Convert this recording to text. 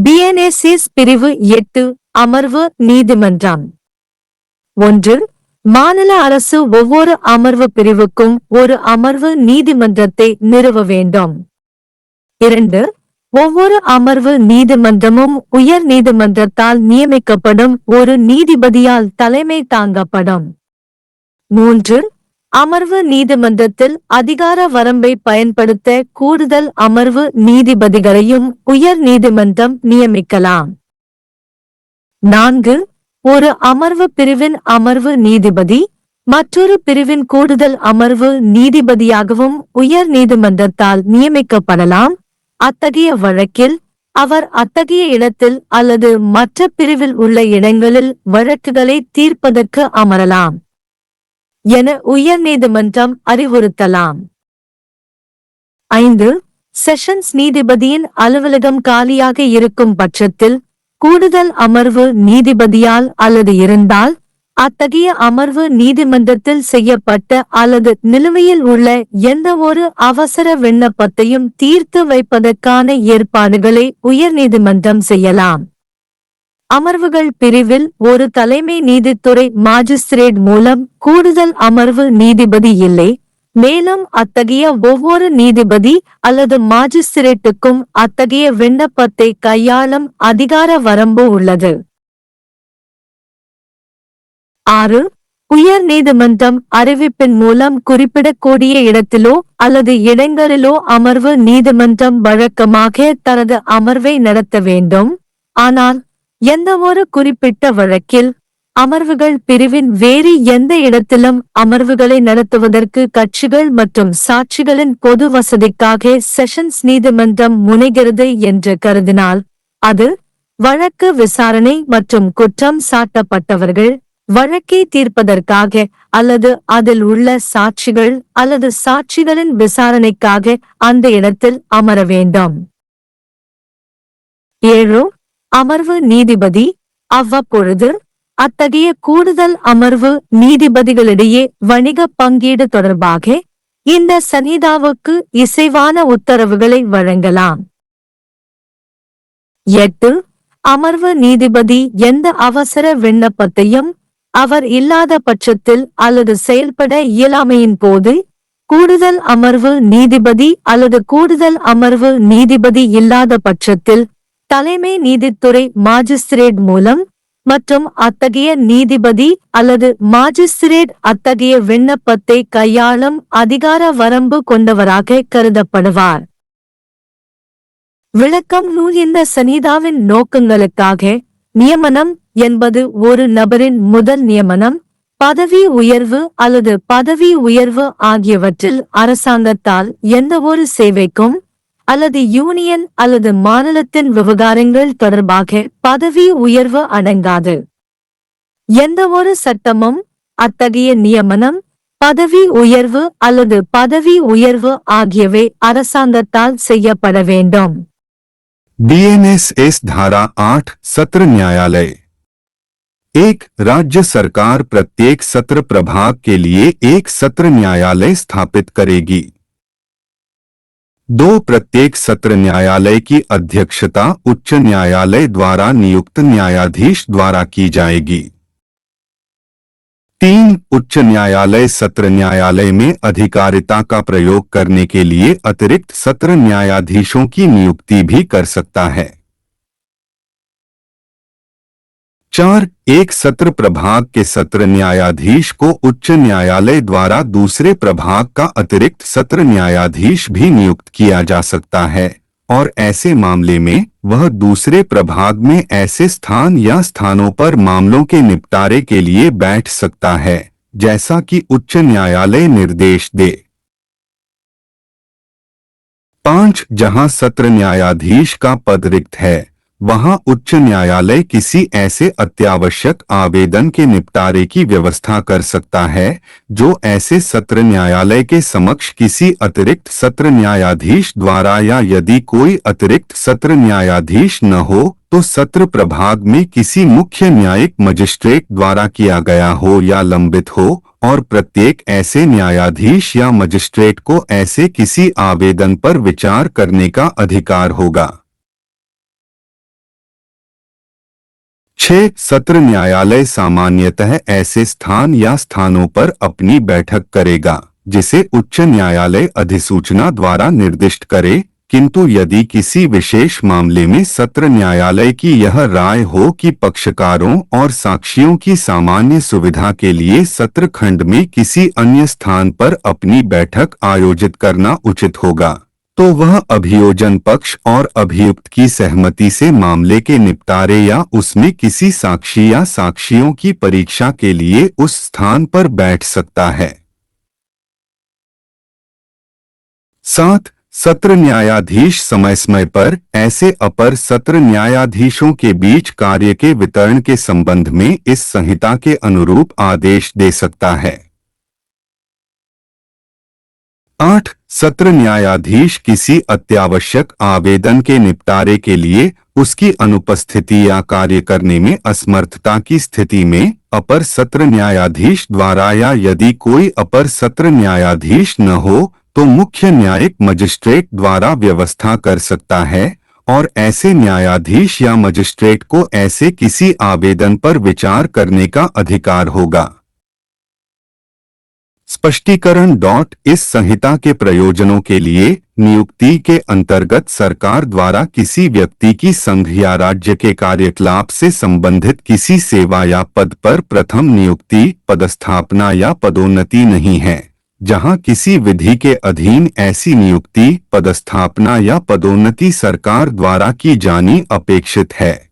BNSS பிரிவு 8 அமர்வு நீதிமன்றம் 1. மாநில அரசு ஒவ்வொரு அமர்வு பிரிவுக்கும் ஒரு அமர்வு நீதிமன்றத்தை நிறுவ வேண்டும். 2. ஒவ்வொரு அமர்வு நீதிமன்றமும் உயர் நீதிமன்றத்தால் நியமிக்கப்படும் ஒரு நீதிபதியால் தலைமை தாங்கப்படும். 3. அமர்வு நீதிமன்றத்தில் அதிகார வரம்பை பயன்படுத்த கூடுதல் அமர்வு நீதிபதிகளையும் உயர் நீதிமன்றம் நியமிக்கலாம். 4. ஒரு அமர்வு பிரிவின் அமர்வு நீதிபதி மற்றொரு பிரிவின் கூடுதல் அமர்வு நீதிபதியாகவும் உயர் நீதிமன்றத்தால் நியமிக்கப்படலாம். அத்தகைய வழக்கில் அவர் அத்தகைய இடத்தில் அல்லது மற்ற பிரிவில் உள்ள இடங்களில் வழக்குகளை தீர்ப்பதற்கு அமரலாம் என உயர்நீதிமன்றம் அறிவுறுத்தலாம். 5. செஷன்ஸ் நீதிபதியின் அலுவலகம் காலியாக இருக்கும் பட்சத்தில் கூடுதல் அமர்வு நீதிபதியால் அல்லது இருந்தால் அத்தகைய அமர்வு நீதிமன்றத்தில் செய்யப்பட்ட அல்லது நிலுவையில் உள்ள எந்த ஒரு அவசர விண்ணப்பத்தையும் தீர்த்து வைப்பதற்கான ஏற்பாடுகளை உயர்நீதிமன்றம் செய்யலாம். அமர்வுகள் பிரிவில் ஒரு தலைமை நீதித்துறை மாஜிஸ்திரேட் மூலம் கூடுதல் அமர்வு நீதிபதி இல்லை. மேலும் அத்தகைய ஒவ்வொரு நீதிபதி அல்லது மாஜிஸ்திரேட்டுக்கும் அத்தகைய விண்ணப்பத்தை கையாளும் அதிகார வரம்பு உள்ளது. 6. உயர் நீதிமன்றம் அறிவிப்பின் மூலம் குறிப்பிடக்கூடிய இடத்திலோ அல்லது இடங்களிலோ அமர்வு நீதிமன்றம் வழக்கமாக தனது அமர்வை நடத்த வேண்டும். ஆனால் எந்தவொரு குறிப்பிட்ட வழக்கில் அமர்வுகள் பிரிவின் வேறு எந்த இடத்திலும் அமர்வுகளை நடத்துவதற்கு கட்சிகள் மற்றும் சாட்சிகளின் பொது வசதிக்காக செஷன்ஸ் நீதிமன்றம் முனைகிறது என்று கருதினால் அது வழக்கு விசாரணை மற்றும் குற்றம் சாட்டப்பட்டவர்கள் வழக்கை தீர்ப்பதற்காக அல்லது அதில் உள்ள சாட்சிகள் அல்லது சாட்சிகளின் விசாரணைக்காக அந்த இடத்தில் அமர வேண்டும். 7. அமர்வு நீதிபதி அவ்வப்பொழுது அத்தகைய கூடுதல் அமர்வு நீதிபதிகளிடையே வணிக பங்கீடு தொடர்பாக இந்த சன்னிதாவுக்கு இசைவான உத்தரவுகளை வழங்கலாம். 8. அமர்வு நீதிபதி எந்த அவசர விண்ணப்பத்தையும் அவர் இல்லாத பட்சத்தில் அல்லது செயல்பட இயலாமையின் போது கூடுதல் அமர்வு நீதிபதி அல்லது கூடுதல் அமர்வு நீதிபதி இல்லாத பட்சத்தில் தலைமை நீதித்துறை மாஜிஸ்திரேட் மூலம் மற்றும் அத்தகைய நீதிபதி அல்லது மாஜிஸ்திரேட் அத்தகைய விண்ணப்பத்தை கையாளும் அதிகார வரம்பு கொண்டவராக கருதப்படுவார். விளக்கம் நூல் இந்த சன்னிதாவின் நோக்கங்களுக்காக நியமனம் என்பது ஒரு நபரின் முதல் நியமனம், பதவி உயர்வு அல்லது பதவி உயர்வு ஆகியவற்றில் அரசாங்கத்தால் எந்தவொரு சேவைக்கும் அல்லது யூனியன் அல்லது மாநிலத்தின் விவகாரங்கள் தொடர்பாக பதவி உயர்வு அடங்காது. எந்தவொரு சட்டமும் அத்தகைய நியமனம், பதவி உயர்வு அல்லது பதவி உயர்வு ஆகியவை அரசாங்கத்தால் செய்யப்பட வேண்டும். बीएनएसएस धारा 8 सत्र न्यायालय 1. राज्य सरकार प्रत्येक सत्र प्रभाग के लिए एक सत्र न्यायालय स्थापित करेगी. 2. प्रत्येक सत्र न्यायालय की अध्यक्षता उच्च न्यायालय द्वारा नियुक्त न्यायाधीश द्वारा की जाएगी. 3. उच्च न्यायालय सत्र न्यायालय में अधिकारिता का प्रयोग करने के लिए अतिरिक्त सत्र न्यायाधीशों की नियुक्ति भी कर सकता है. 4. एक सत्र प्रभाग के सत्र न्यायाधीश को उच्च न्यायालय द्वारा दूसरे प्रभाग का अतिरिक्त सत्र न्यायाधीश भी नियुक्त किया जा सकता है और ऐसे मामले में वह दूसरे प्रभाग में ऐसे स्थान या स्थानों पर मामलों के निपटारे के लिए बैठ सकता है जैसा कि उच्च न्यायालय निर्देश दे. 5. जहां सत्र न्यायाधीश का पद रिक्त है वहां उच्च न्यायालय किसी ऐसे अत्यावश्यक आवेदन के निपटारे की व्यवस्था कर सकता है जो ऐसे सत्र न्यायालय के समक्ष किसी अतिरिक्त सत्र न्यायाधीश द्वारा या यदि कोई अतिरिक्त सत्र न्यायाधीश न हो तो सत्र प्रभाग में किसी मुख्य न्यायिक मजिस्ट्रेट द्वारा किया गया हो या लंबित हो और प्रत्येक ऐसे न्यायाधीश या मजिस्ट्रेट को ऐसे किसी आवेदन पर विचार करने का अधिकार होगा. 6. सत्र न्यायालय सामान्यतः ऐसे स्थान या स्थानों पर अपनी बैठक करेगा जिसे उच्च न्यायालय अधिसूचना द्वारा निर्दिष्ट करे, किंतु यदि किसी विशेष मामले में सत्र न्यायालय की यह राय हो कि पक्षकारों और साक्षियों की सामान्य सुविधा के लिए सत्र खंड में किसी अन्य स्थान पर अपनी बैठक आयोजित करना उचित होगा, तो वह अभियोजन पक्ष और अभियुक्त की सहमति से मामले के निपटारे या उसमें किसी साक्षी या साक्षियों की परीक्षा के लिए उस स्थान पर बैठ सकता है। 7. सत्र न्यायाधीश समय समय पर ऐसे अपर सत्र न्यायाधीशों के बीच कार्य के वितरण के संबंध में इस संहिता के अनुरूप आदेश दे सकता है। 8. सत्र न्यायाधीश किसी अत्यावश्यक आवेदन के निपटारे के लिए उसकी अनुपस्थिति या कार्य करने में असमर्थता की स्थिति में अपर सत्र न्यायाधीश द्वारा या यदि कोई अपर सत्र न्यायाधीश न हो तो मुख्य न्यायिक मजिस्ट्रेट द्वारा व्यवस्था कर सकता है और ऐसे न्यायाधीश या मजिस्ट्रेट को ऐसे किसी आवेदन पर विचार करने का अधिकार होगा। स्पष्टीकरण। इस संहिता के प्रयोजनों के लिए नियुक्ति के अंतर्गत सरकार द्वारा किसी व्यक्ति की संघ या राज्य के कार्यकलाप से संबंधित किसी सेवा या पद पर प्रथम नियुक्ति, पदस्थापना या पदोन्नति नहीं है। जहां किसी विधि के अधीन ऐसी नियुक्ति, पदस्थापना या पदोन्नति सरकार द्वारा की जानी अपेक्षित है।